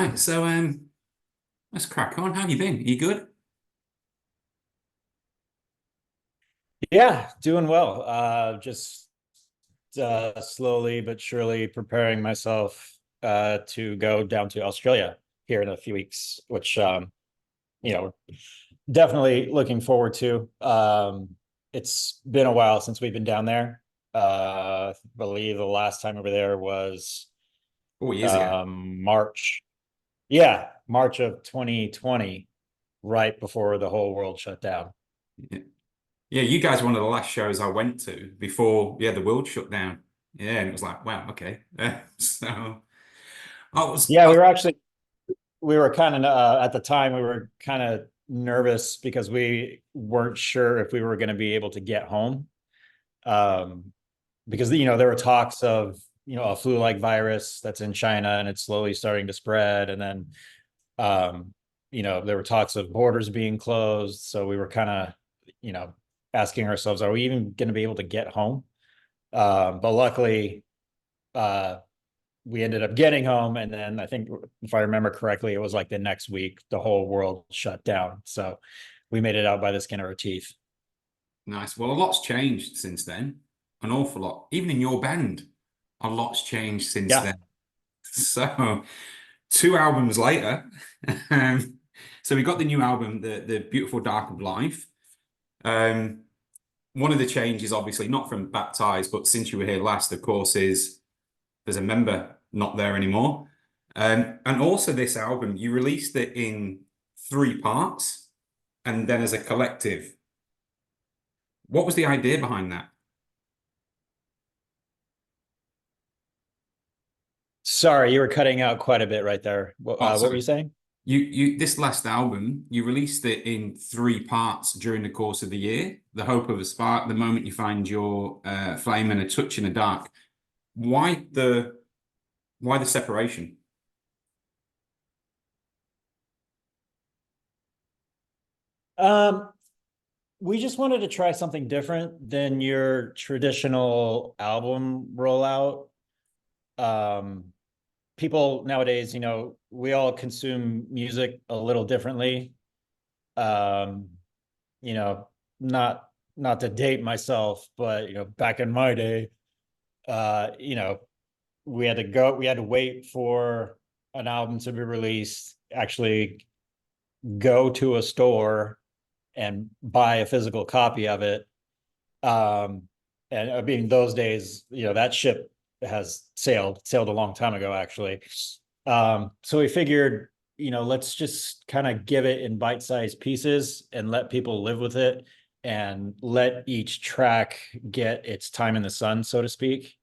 Right, so let's crack on. How have you been? Are you good? Yeah, doing well. Just slowly but surely preparing myself to go down to Australia here in a few weeks, which you know, definitely looking forward to. It's been a while since we've been down there. I believe the last time over there was 4 years ago. March. Yeah, March of 2020, right before the whole world shut down. Yeah. Yeah, you guys were one of the last shows I went to before, yeah, the world shut down. Yeah, and it was like, wow, okay. So Yeah, I was, we were kind of at the time we were kind of nervous because we weren't sure if we were going to be able to get home, um, because there were talks of a flu-like virus that's in China and it's slowly starting to spread, and then um, there were talks of borders being closed, so we were kind of you know asking ourselves, are we even going to be able to get home? But luckily, uh, we ended up getting home, and then I think, if I remember correctly, it was like the next week the whole world shut down, so we made it out by the skin of our teeth. nice. Well, a lot's changed since then. An awful lot. Even in your band, a lot's changed since Yeah. then. So, two albums later, um, so we got the new album, the Beautiful Dark of Life. Um, One of the changes, obviously, not from Baptized, but since you were here last, of course, is there's a member not there anymore. And also, this album, you released it in three parts and then as a collective. What was the idea behind that? Sorry, you were cutting out quite a bit right there. Oh, What were sorry. you saying? This last album, you released it in three parts during the course of the year. The Hope of a Spark, The Moment You Find Your Flame, and A Touch in the Dark. Why the why the separation? um we just wanted to try something different than your traditional album rollout. um People nowadays, we all consume music a little differently. um you know, not not to date myself, but back in my day, uh, you know, we had to wait for an album to be released, actually go to a store and buy a physical copy of it. Um, and I mean, those days, that ship has sailed a long time ago, actually. So we figured, let's just kind of give it in bite-sized pieces and let people live with it, and let each track get its time in the sun, so to speak.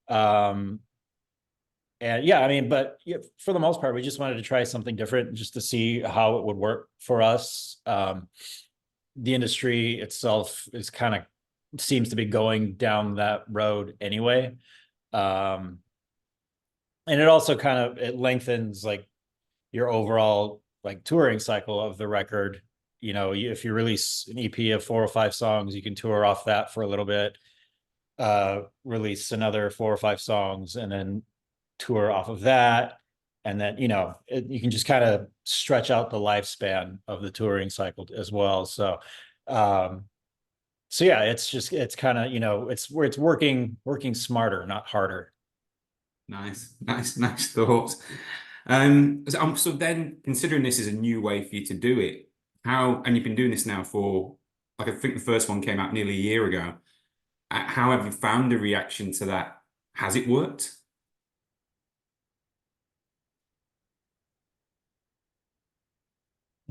Um, and yeah, I mean, but yeah, for the most part, we just wanted to try something different just to see how it would work for us. The industry itself is kind of seems to be going down that road anyway. Um, and it also kind of it lengthens like your overall like touring cycle of the record. If you release an EP of 4 or 5 songs, you can tour off that for a little bit, release another 4 or 5 songs, and then tour off of that. And then, you can just kind of stretch out the lifespan of the touring cycle as well. Um, so yeah, it's kind of, it's where it's working smarter, not harder. Nice, nice, nice thoughts. So then, considering this is a new way for you to do it, and you've been doing this now for, like, I think the first one came out nearly a year ago. How have you found the reaction to that? Has it worked?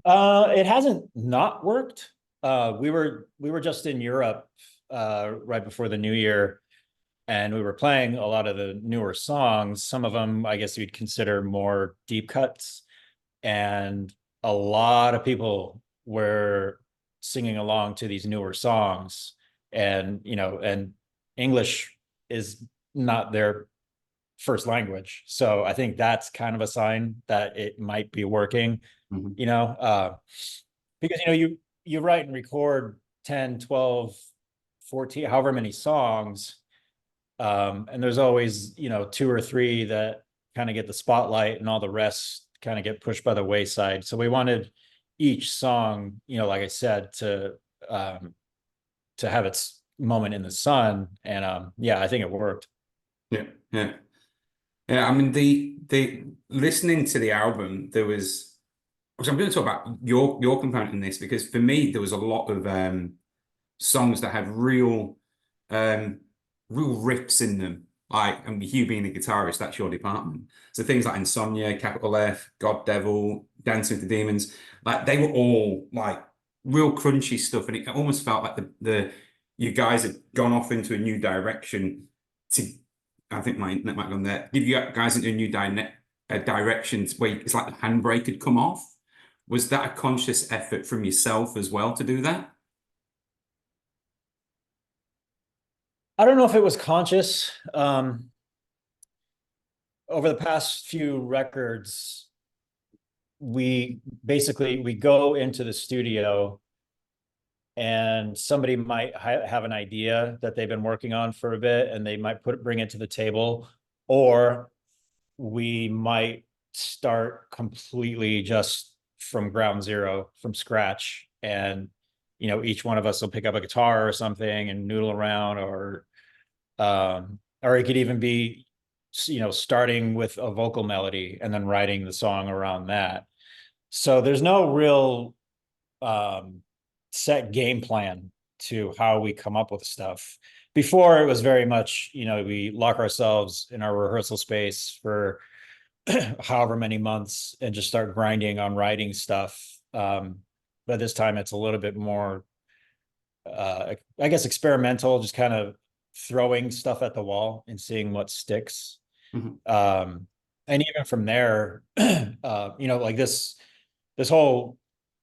It hasn't not worked. We were just in Europe right before the new year, and we were playing a lot of the newer songs. Some of them, I guess, you'd consider more deep cuts, and a lot of people were singing along to these newer songs. And English is not their first language, so I think that's kind of a sign that it might be working. Mhm. you know uh because you write and record 10, 12, 14, however many songs, and there's always 2 or 3 that kind of get the spotlight, and all the rest kind of get pushed by the wayside. So we wanted each song, like I said, to have its moment in the sun. And yeah, I think it worked. Yeah, yeah. Yeah, I mean the listening to the album, there was because I'm going to talk about your component in this because for me there was a lot of songs that had um real riffs in them. Like, and with you being a guitarist, that's your department. So things like Insomnia, Capital F, God Devil, Dancing with the Demons, like they were all like real crunchy stuff, and it almost felt like the you guys had gone off into a new direction to. I think my internet might go on there. Give you guys into a new direction where it's like the handbrake had come off. Was that a conscious effort from yourself as well to do that? I don't know if it was conscious. Over the past few records, we go into the studio and somebody might have an idea that they've been working on for a bit and they might bring it to the table, or we might start completely just from ground zero, from scratch. And, each one of us will pick up a guitar or something and noodle around, or it could even be, starting with a vocal melody and then writing the song around that. So there's no real set game plan to how we come up with stuff. Before it was very much, we lock ourselves in our rehearsal space for however many months and just start grinding on writing stuff. But this time it's a little bit more, I guess, experimental, just kind of throwing stuff at the wall and seeing what sticks. Mhm. And even from there, like this whole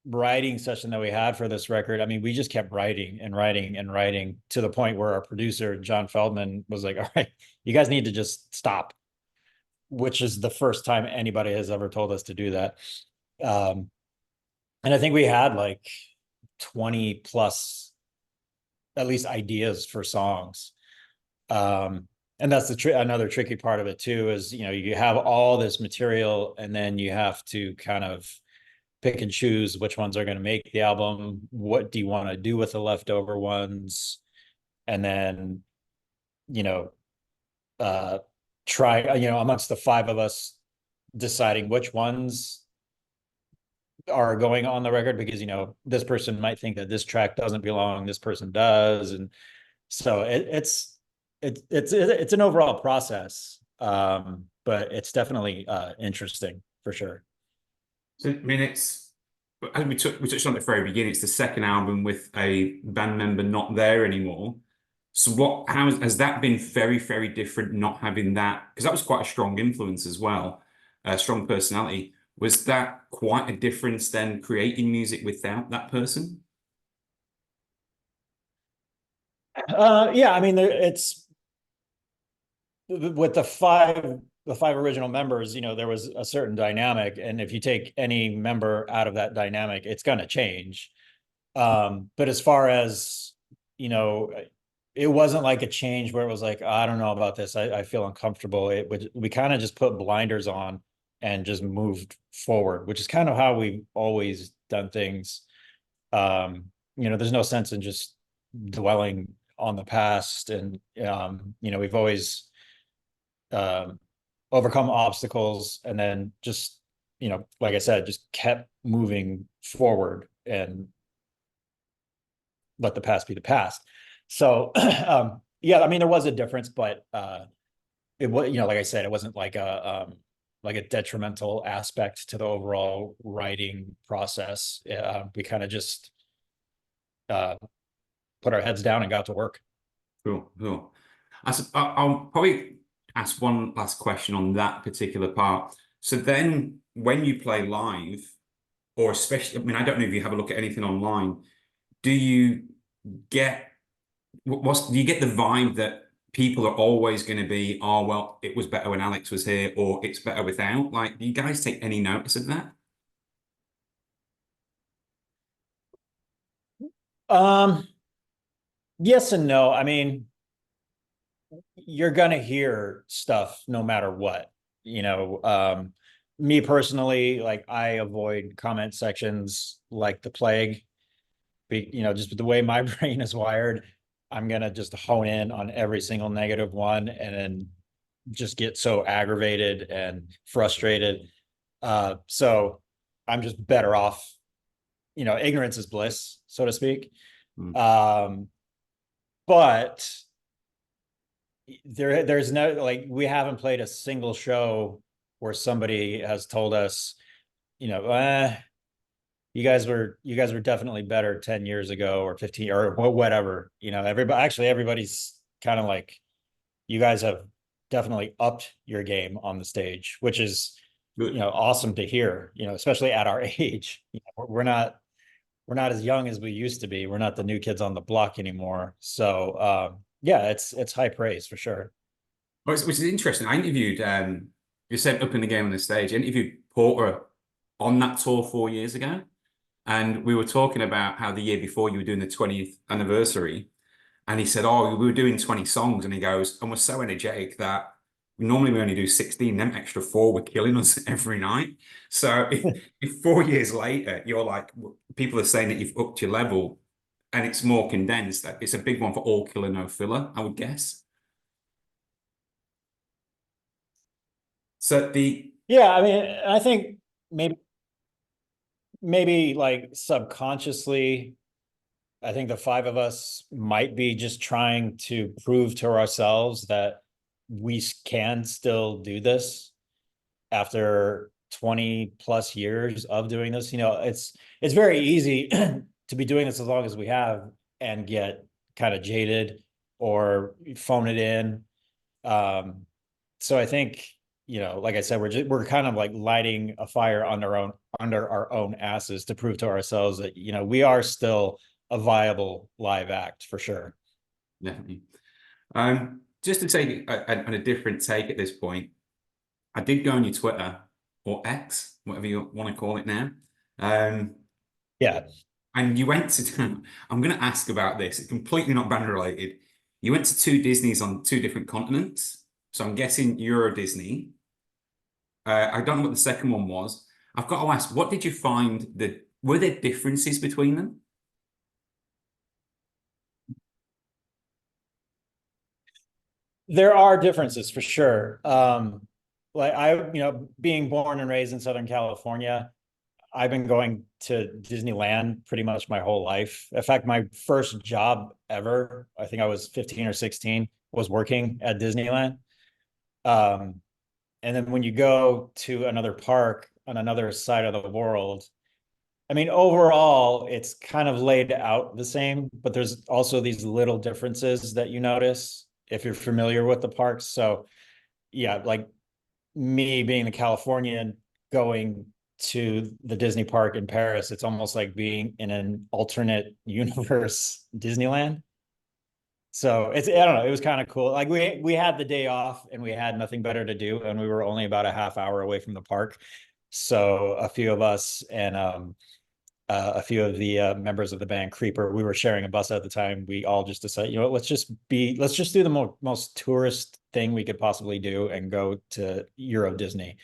writing session that we had for this record, I mean, we just kept writing and writing and writing to the point where our producer, John Feldman, was like, all right, you guys need to just stop, which is the first time anybody has ever told us to do that. Um, and I think we had like 20 plus, at least, ideas for songs. And that's another tricky part of it too, is, you have all this material and then you have to kind of pick and choose which ones are going to make the album. What do you want to do with the leftover ones? And then, you know, try, amongst the five of us, deciding which ones are going on the record, because, this person might think that this track doesn't belong, this person does. And so it's an overall process. But it's definitely interesting for sure. So, I mean, as we touched on at the very beginning, it's the second album with a band member not there anymore. So how has that been very, very different not having that? Because that was quite a strong influence as well, a strong personality. Was that quite a difference than creating music without that person? Yeah, I mean, it's with the five original members, there was a certain dynamic, and if you take any member out of that dynamic, it's going to change. But as far as, you know, it wasn't like a change where it was like, I don't know about this. I feel uncomfortable. We kind of just put blinders on and just moved forward, which is kind of how we've always done things. There's no sense in just dwelling on the past. And, we've always um, overcome obstacles and then just, like I said, just kept moving forward and let the past be the past. So, yeah, I mean, there was a difference, but it was, like I said, it wasn't like a detrimental aspect to the overall writing process. We kind of just uh, put our heads down and got to work. Cool, cool. I'll probably ask one last question on that particular part. So then when you play live, or especially, I mean, I don't know if you have a look at anything online, do you get do you get the vibe that people are always going to be, oh, well, it was better when Alex was here, or it's better without? Like, do you guys take any notice of that? Um, yes and no. I mean, you're gonna hear stuff no matter what, you know. me personally, like I avoid comment sections like the plague. Just the way my brain is wired, I'm gonna just hone in on every single negative one and then just get so aggravated and frustrated. So I'm just better off, ignorance is bliss, so to speak. Mm. Um, but there's no, like, we haven't played a single show where somebody has told us, you guys were definitely better 10 years ago or 15 or whatever. Everybody's kind of like, you guys have definitely upped your game on the stage, which is, Good. awesome to hear, especially at our age. We're not as young as we used to be. We're not the new kids on the block anymore. So yeah, it's high praise for sure. Well, which is interesting. I interviewed, you said up in the game on the stage, I interviewed Porter on that tour 4 years ago. And we were talking about how the year before you were doing the 20th anniversary. And he said, oh, we were doing 20 songs. And he goes, and we're so energetic that normally we only do 16, them extra four were killing us every night. So if 4 years later, you're like, people are saying that you've upped your level and it's more condensed, that it's a big one for all killer, no filler, I would guess. So the, Yeah, I mean, I think maybe like subconsciously, I think the five of us might be just trying to prove to ourselves that we can still do this after 20 plus years of doing this. It's very easy to be doing this as long as we have and get kind of jaded or phone it in. So I think, like I said, we're kind of like lighting a fire under our own asses to prove to ourselves that, we are still a viable live act for sure. definitely. Just to take a different take at this point, I did go on your Twitter or X, whatever you want to call it now. Um, Yeah. and you went to, I'm going to ask about this, it's completely not band related. You went to two Disneys on two different continents. So I'm guessing Euro Disney. I don't know what the second one was. I've got to ask, what did you find that were there differences between them? There are differences for sure. Like being born and raised in Southern California, I've been going to Disneyland pretty much my whole life. In fact, my first job ever, I think I was 15 or 16, was working at Disneyland. Um, and then when you go to another park on another side of the world, I mean, overall, it's kind of laid out the same, but there's also these little differences that you notice if you're familiar with the parks. So, yeah, like me being a Californian going to the Disney park in Paris, it's almost like being in an alternate universe Disneyland. So I don't know, it was kind of cool. Like we had the day off and we had nothing better to do, and we were only about a half hour away from the park. So a few of us and a few of the members of the band Creeper, we were sharing a bus at the time. We all just decided, let's just do the most tourist thing we could possibly do and go to Euro Disney.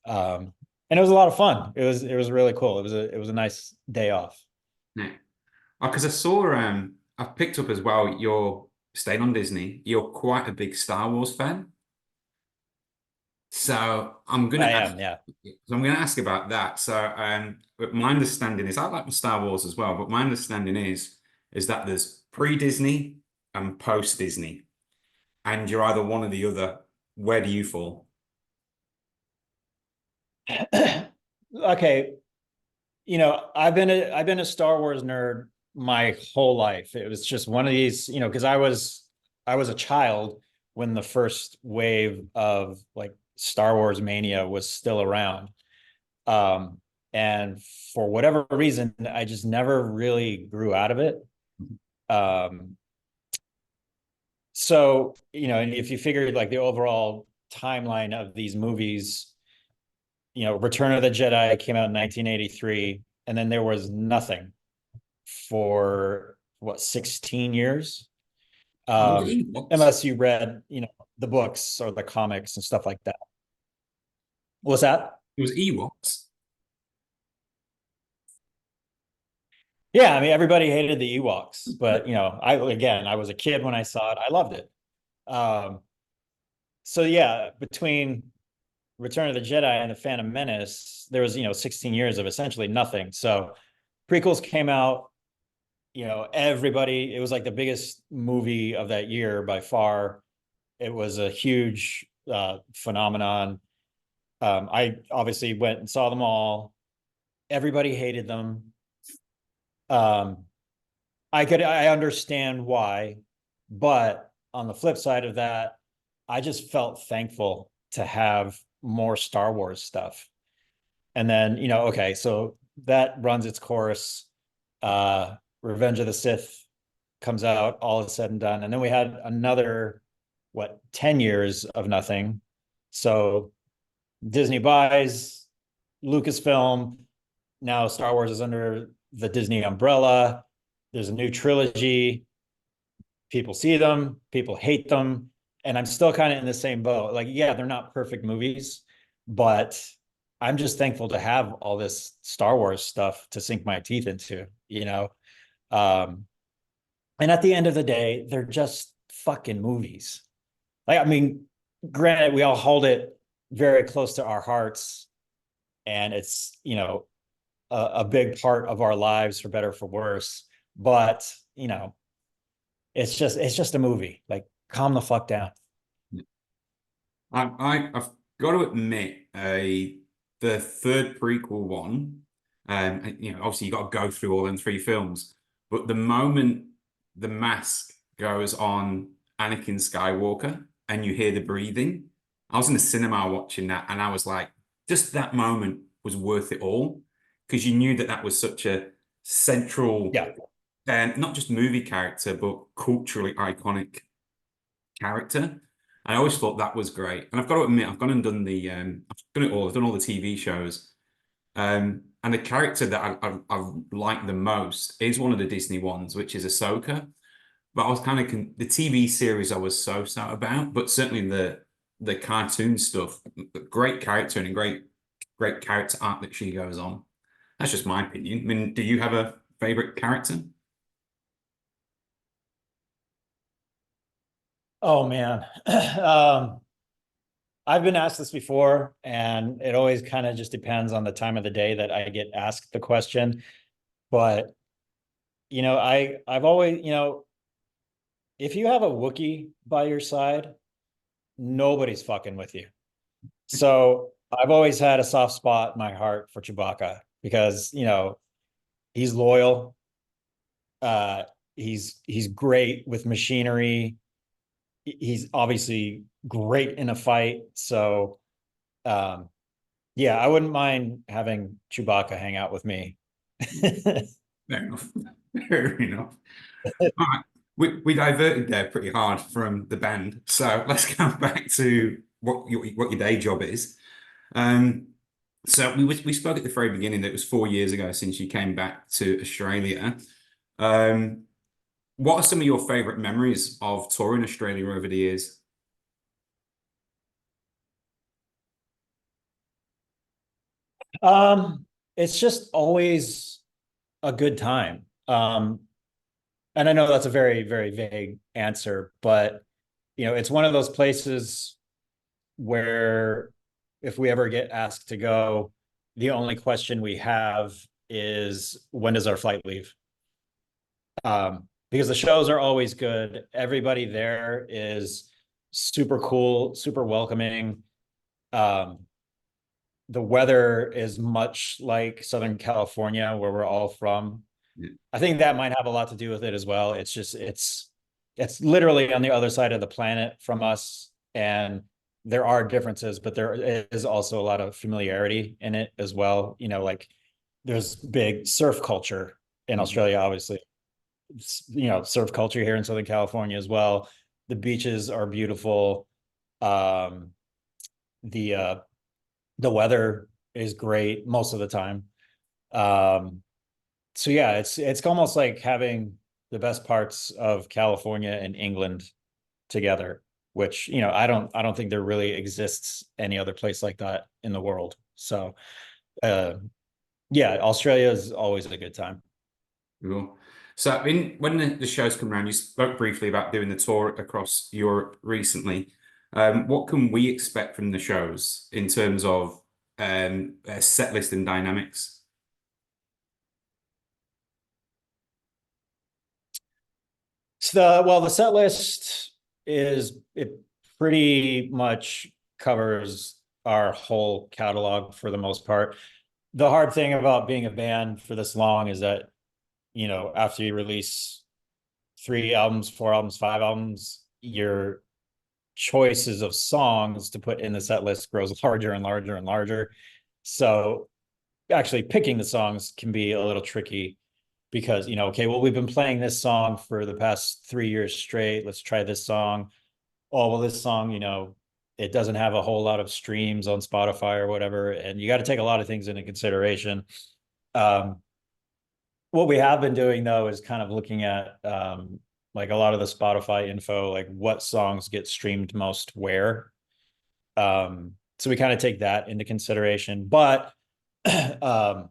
And it was a lot of fun. It was really cool. It was a nice day off. Yeah. Because I saw, I picked up as well, you're staying on Disney. You're quite a big Star Wars fan. So I'm gonna I ask, am, yeah. so I'm gonna ask about that. So but my understanding is I like Star Wars as well, but my understanding is that there's pre-Disney and post-Disney, and you're either one or the other. Where do you fall? Okay, I've been a Star Wars nerd my whole life. It was just one of these, because I was a child when the first wave of like Star Wars mania was still around. Um, and for whatever reason, I just never really grew out of it. Um, so, and if you figure like the overall timeline of these movies, Return of the Jedi came out in 1983, and then there was nothing for what, 16 years? Was it in books? Unless you read, the books or the comics and stuff like that. What's that? It was Ewoks. Yeah, I mean, everybody hated the Ewoks, but I was a kid when I saw it. I loved it. Um, so yeah, between Return of the Jedi and the Phantom Menace, there was 16 years of essentially nothing. So prequels came out, everybody, it was like the biggest movie of that year by far. It was a huge phenomenon. I obviously went and saw them all. Everybody hated them. Um, I understand why, but on the flip side of that, I just felt thankful to have more Star Wars stuff. And then, okay, so that runs its course. Revenge of the Sith comes out, all is said and done. And then we had another, 10 years of nothing. So Disney buys Lucasfilm. Now Star Wars is under the Disney umbrella. There's a new trilogy. People see them, people hate them. And I'm still kind of in the same boat. Like, yeah, they're not perfect movies, but I'm just thankful to have all this Star Wars stuff to sink my teeth into. Um, and at the end of the day, they're just fucking movies. Like, I mean, granted, we all hold it very close to our hearts, and it's, a big part of our lives for better or for worse. But, it's just a movie. Like, calm the fuck down. I've got to admit, the third prequel one, obviously you got to go through all them three films, but the moment the mask goes on Anakin Skywalker and you hear the breathing, I was in the cinema watching that, and I was like, just that moment was worth it all because you knew that that was such a central, Yeah. and not just movie character, but culturally iconic character. I always thought that was great. And I've got to admit, I've gone and done I've done it all. I've done all the TV shows. And the character that I like the most is one of the Disney ones, which is Ahsoka. But I was kind of the TV series I was so about, but certainly the cartoon stuff, great character and a great character arc that she goes on. That's just my opinion. I mean, do you have a favorite character? Oh man. I've been asked this before, and it always kind of just depends on the time of the day that I get asked the question. But I've always, if you have a Wookiee by your side, nobody's fucking with you. So I've always had a soft spot in my heart for Chewbacca because, he's loyal. Uh, he's great with machinery. He's obviously great in a fight. So, um, yeah, I wouldn't mind having Chewbacca hang out with me. Fair enough. Fair enough. All right. We diverted there pretty hard from the band. So let's go back to what your day job is. Um, so we spoke at the very beginning that it was 4 years ago since you came back to Australia. Um, what are some of your favorite memories of touring Australia over the years? Um, it's just always a good time. And I know that's a very, very vague answer, but it's one of those places where if we ever get asked to go, the only question we have is when does our flight leave? Because the shows are always good. Everybody there is super cool, super welcoming. Um, the weather is much like Southern California, where we're all from. Yeah. I think that might have a lot to do with it as well. It's literally on the other side of the planet from us, and there are differences, but there is also a lot of familiarity in it as well. Like there's big surf culture in Mhm. Australia, obviously. Surf culture here in Southern California as well. The beaches are beautiful. Um, the uh, the weather is great most of the time. Um, so yeah, it's almost like having the best parts of California and England together, which I don't think there really exists any other place like that in the world. So, uh, yeah, Australia is always a good time. Cool. So when the shows come around, you spoke briefly about doing the tour across Europe recently. What can we expect from the shows in terms of set list and dynamics? So the set list is it pretty much covers our whole catalog for the most part. The hard thing about being a band for this long is that, after you release 3 albums, 4 albums, 5 albums, your choices of songs to put in the set list grows larger and larger and larger. So actually picking the songs can be a little tricky because, okay, well, we've been playing this song for the past 3 years straight. Let's try this song. Oh, well, this song, it doesn't have a whole lot of streams on Spotify or whatever. And you got to take a lot of things into consideration. Um, what we have been doing though is kind of looking at like a lot of the Spotify info, like what songs get streamed most where. So we kind of take that into consideration. But no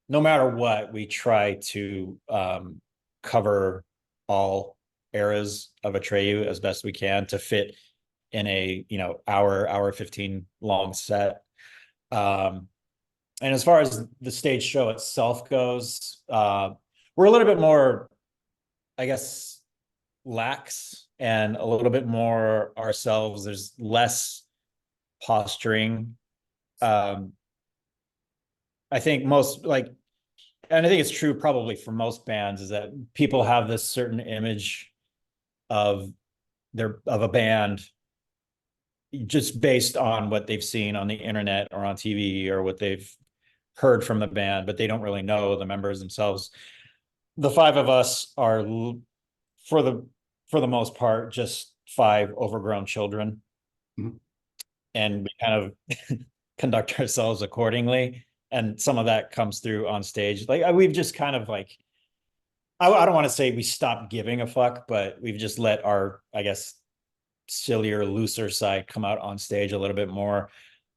matter what, we try to cover all eras of Atreyu as best we can to fit in a hour 15 long set. And as far as the stage show itself goes, we're a little bit more, I guess, lax and a little bit more ourselves. There's less posturing. Um, I think most like, and I think it's true probably for most bands, is that people have this certain image of of a band just based on what they've seen on the internet or on TV or what they've heard from the band, but they don't really know the members themselves. The five of us are, for the most part, just five overgrown children, Mhm. and we kind of conduct ourselves accordingly. And some of that comes through on stage. Like we've just kind of like, I don't want to say we stopped giving a fuck, but we've just let our, I guess, sillier, looser side come out on stage a little bit more.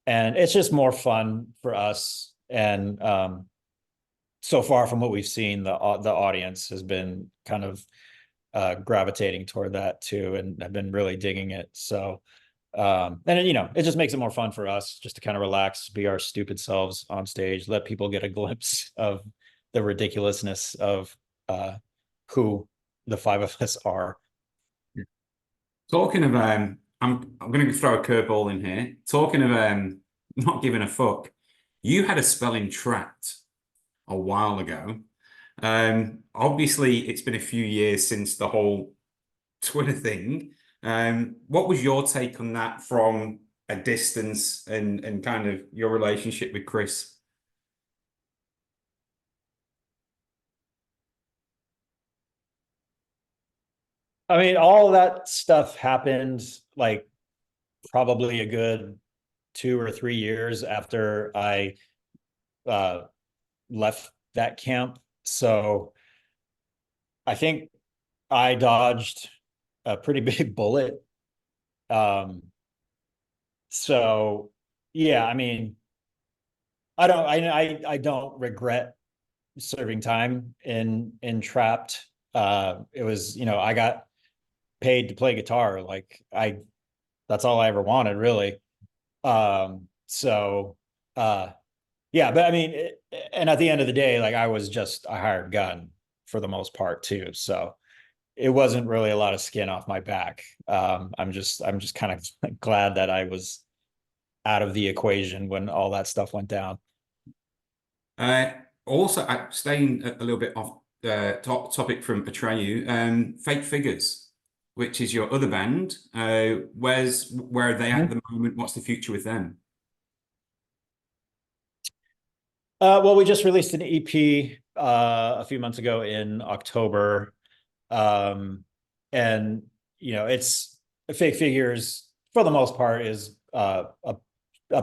And it's just more fun for us. And so far from what we've seen, the audience has been kind of gravitating toward that too, and I've been really digging it. So and it just makes it more fun for us just to kind of relax, be our stupid selves on stage, let people get a glimpse of the ridiculousness of who the five of us are. Talking of I'm going to throw a curveball in here. Talking of not giving a fuck, you had a spelling trapped a while ago. Obviously, it's been a few years since the whole Twitter thing. What was your take on that from a distance and kind of your relationship with Chris? I mean, all of that stuff happened like probably a good 2 or 3 years after I uh, left that camp. So I think I dodged a pretty big bullet. Um, so yeah, I mean, I don't regret serving time in Trapt. It was, I got paid to play guitar. Like that's all I ever wanted, really. So yeah, but I mean, and at the end of the day, like I was just a hired gun for the most part too. So it wasn't really a lot of skin off my back. I'm just kind of glad that I was out of the equation when all that stuff went down. Uh, Also, staying a little bit off topic from Atreyu, Fake Figures, which is your other band. Where are they at Mhm. the moment? What's the future with them? Well, we just released an EP a few months ago in October. Um, and it's Fake Figures for the most part is a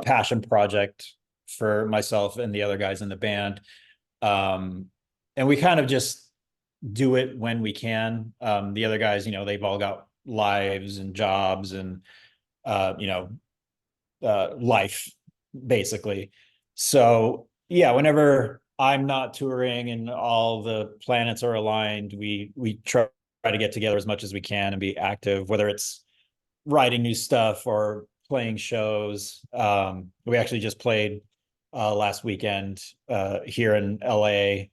passion project for myself and the other guys in the band. Um, and we kind of just do it when we can. The other guys, they've all got lives and jobs and life basically. So yeah, whenever I'm not touring and all the planets are aligned, we try to get together as much as we can and be active, whether it's writing new stuff or playing shows. We actually just played last weekend here in LA,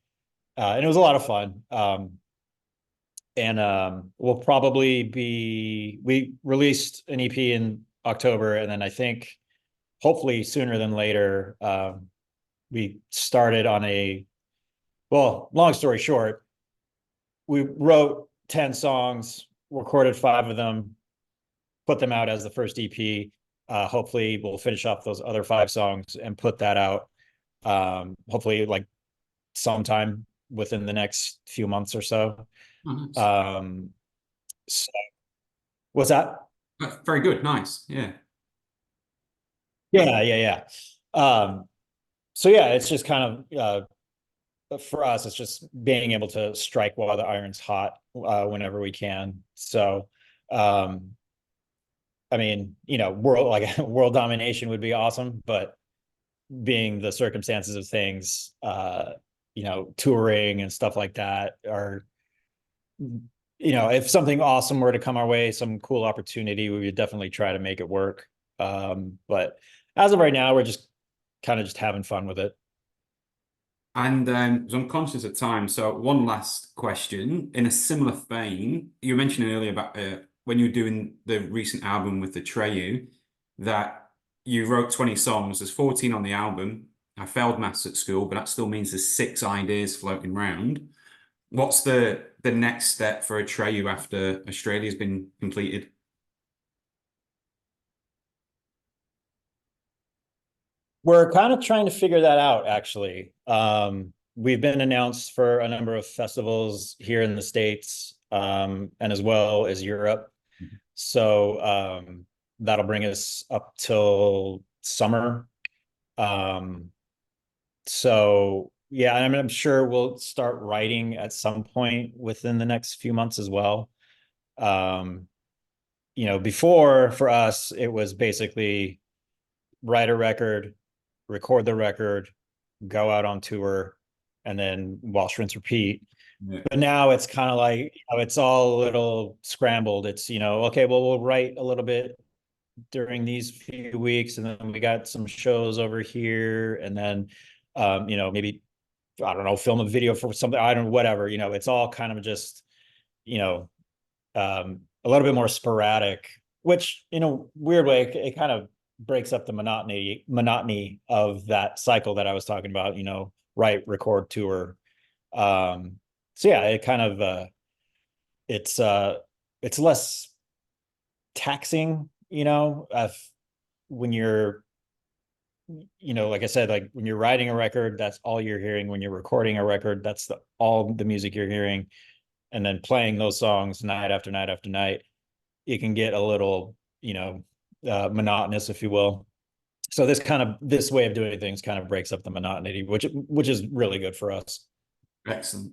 and it was a lot of fun. And we'll probably be we released an EP in October, and then I think hopefully sooner than later, we started on a well, long story short, we wrote 10 songs, recorded 5 of them, put them out as the first EP. Hopefully we'll finish off those other 5 songs and put that out. Hopefully like sometime within the next few months or so. Oh, nice. Um, so what's that? Very good. Nice. Yeah. Yeah. So yeah, it's just kind of for us, it's just being able to strike while the iron's hot whenever we can. So, um, I mean, world like world domination would be awesome, but being the circumstances of things, touring and stuff like that are, if something awesome were to come our way, some cool opportunity, we would definitely try to make it work. But as of right now, we're just kind of just having fun with it. And so I'm conscious of time. So one last question in a similar vein. You were mentioning earlier about when you were doing the recent album with the Atreyu, that you wrote 20 songs. There's 14 on the album. I failed maths at school, but that still means there's 6 ideas floating around. What's the next step for Atreyu after Australia's been completed? We're kind of trying to figure that out, actually. We've been announced for a number of festivals here in the States, and as well as Europe. So that'll bring us up till summer. Um, so yeah, I'm sure we'll start writing at some point within the next few months as well. Um, before for us, it was basically write a record, record the record, go out on tour, and then wash, rinse, repeat. Yeah. But now it's kind of like, it's all a little scrambled. It's, okay, well, we'll write a little bit during these few weeks, and then we got some shows over here, and then, maybe, I don't know, film a video for something. I don't know, whatever, it's all kind of just, you know, a little bit more sporadic, which in a weird way, it kind of breaks up the monotony of that cycle that I was talking about, write, record, tour. So yeah, it kind of it's it's less taxing, if when you're, like I said, like when you're writing a record, that's all you're hearing. When you're recording a record, that's all the music you're hearing. And then playing those songs night after night after night, it can get a little, monotonous, if you will. So this way of doing things kind of breaks up the monotony, which is really good for us. Excellent.